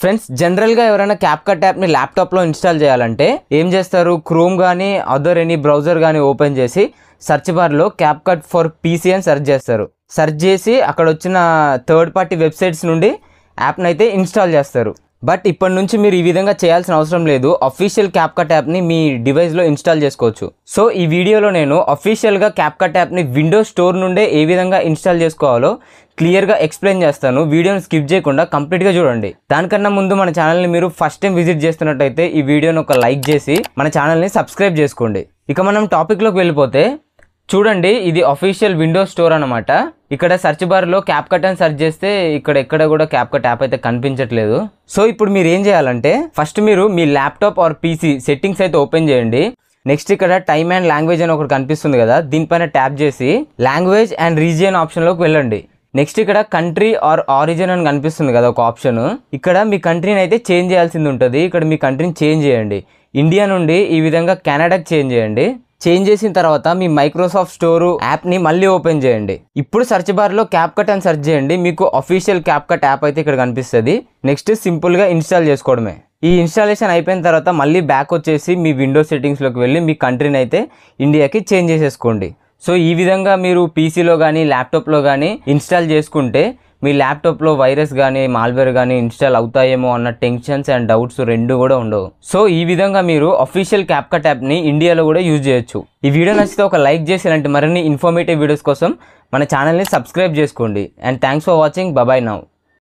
Friends general గా ఎవరైనా CapCut app ని ల్యాప్టాప్ లో ఇన్స్టాల్ చేయాలంటే ఏం చేస్తారు, క్రోమ్ గానీ అదర్ ఎనీ బ్రౌజర్ గానీ ఓపెన్ చేసి సెర్చ్ బార్ లో క్యాప్కట్ ఫర్ పీసీ అని సెర్చ్ చేస్తారు. సెర్చ్ చేసి అక్కడ వచ్చిన థర్డ్ పార్టీ వెబ్సైట్స్ నుండి యాప్ని అయితే ఇన్స్టాల్ చేస్తారు. బట్ ఇప్పటి నుంచి మీరు ఈ విధంగా చేయాల్సిన అవసరం లేదు. అఫీషియల్ క్యాప్కట్ యాప్ని మీ డివైస్లో ఇన్స్టాల్ చేసుకోవచ్చు. సో ఈ వీడియోలో నేను అఫీషియల్గా క్యాప్కట్ యాప్ని విండోస్ స్టోర్ నుండే ఏ విధంగా ఇన్స్టాల్ చేసుకోవాలో క్లియర్గా ఎక్స్ప్లెయిన్ చేస్తాను. వీడియోని స్కిప్ చేయకుండా కంప్లీట్గా చూడండి. దానికన్నా ముందు మన ఛానల్ని మీరు ఫస్ట్ టైం విజిట్ చేస్తున్నట్టయితే ఈ వీడియోని ఒక లైక్ చేసి మన ఛానల్ని సబ్స్క్రైబ్ చేసుకోండి. ఇక మనం టాపిక్లోకి వెళ్ళిపోతే చూడండి, ఇది అఫీషియల్ విండోస్ స్టోర్ అనమాట. ఇక్కడ సెర్చ్ బార్లో క్యాప్కట్ అని సెర్చ్ చేస్తే ఇక్కడ ఎక్కడ కూడా క్యాప్కట్ యాప్ అయితే కనిపించట్లేదు. సో ఇప్పుడు మీరు ఏం చేయాలంటే ఫస్ట్ మీరు మీ ల్యాప్టాప్ ఆర్ పీసీ సెట్టింగ్స్ అయితే ఓపెన్ చేయండి. నెక్స్ట్ ఇక్కడ టైమ్ అండ్ లాంగ్వేజ్ అని ఒకటి కనిపిస్తుంది కదా, దీనిపైన ట్యాప్ చేసి లాంగ్వేజ్ అండ్ రీజియన్ ఆప్షన్లోకి వెళ్ళండి. నెక్స్ట్ ఇక్కడ కంట్రీ ఆర్ ఆరిజిన్ అని కనిపిస్తుంది కదా ఒక ఆప్షన్, ఇక్కడ మీ కంట్రీని అయితే చేంజ్ చేయాల్సింది ఉంటుంది. ఇక్కడ మీ కంట్రీని చేంజ్ చేయండి. ఇండియా నుండి ఈ విధంగా కెనడాకి చేంజ్ చేయండి. చేంజ్ చేసిన తర్వాత మీ మైక్రోసాఫ్ట్ స్టోర్ యాప్ని మళ్ళీ ఓపెన్ చేయండి. ఇప్పుడు సెర్చ్ బార్లో క్యాప్కట్ అని సెర్చ్ చేయండి. మీకు అఫీషియల్ క్యాప్కట్ యాప్ అయితే ఇక్కడ కనిపిస్తుంది. నెక్స్ట్ సింపుల్గా ఇన్స్టాల్ చేసుకోవడమే. ఈ ఇన్స్టాలేషన్ అయిపోయిన తర్వాత మళ్ళీ బ్యాక్ వచ్చేసి మీ విండోస్ సెట్టింగ్స్లోకి వెళ్ళి మీ కంట్రీని అయితే ఇండియాకి చేంజ్ చేసేసుకోండి. సో ఈ విధంగా మీరు పీసీలో కానీ ల్యాప్టాప్లో కానీ ఇన్స్టాల్ చేసుకుంటే మీ ల్యాప్టాప్లో వైరస్ కానీ మాల్వేర్ కానీ ఇన్స్టాల్ అవుతాయేమో అన్న టెన్షన్స్ అండ్ డౌట్స్ రెండు కూడా ఉండవు. సో ఈ విధంగా మీరు అఫీషియల్ క్యాప్కట్ యాప్ని ఇండియాలో కూడా యూజ్ చేయొచ్చు. ఈ వీడియో నచ్చితే ఒక లైక్ చేసి ఇలాంటి మరిన్ని ఇన్ఫర్మేటివ్ వీడియోస్ కోసం మన ఛానల్ని సబ్స్క్రైబ్ చేసుకోండి. And thanks for watching. Bye now.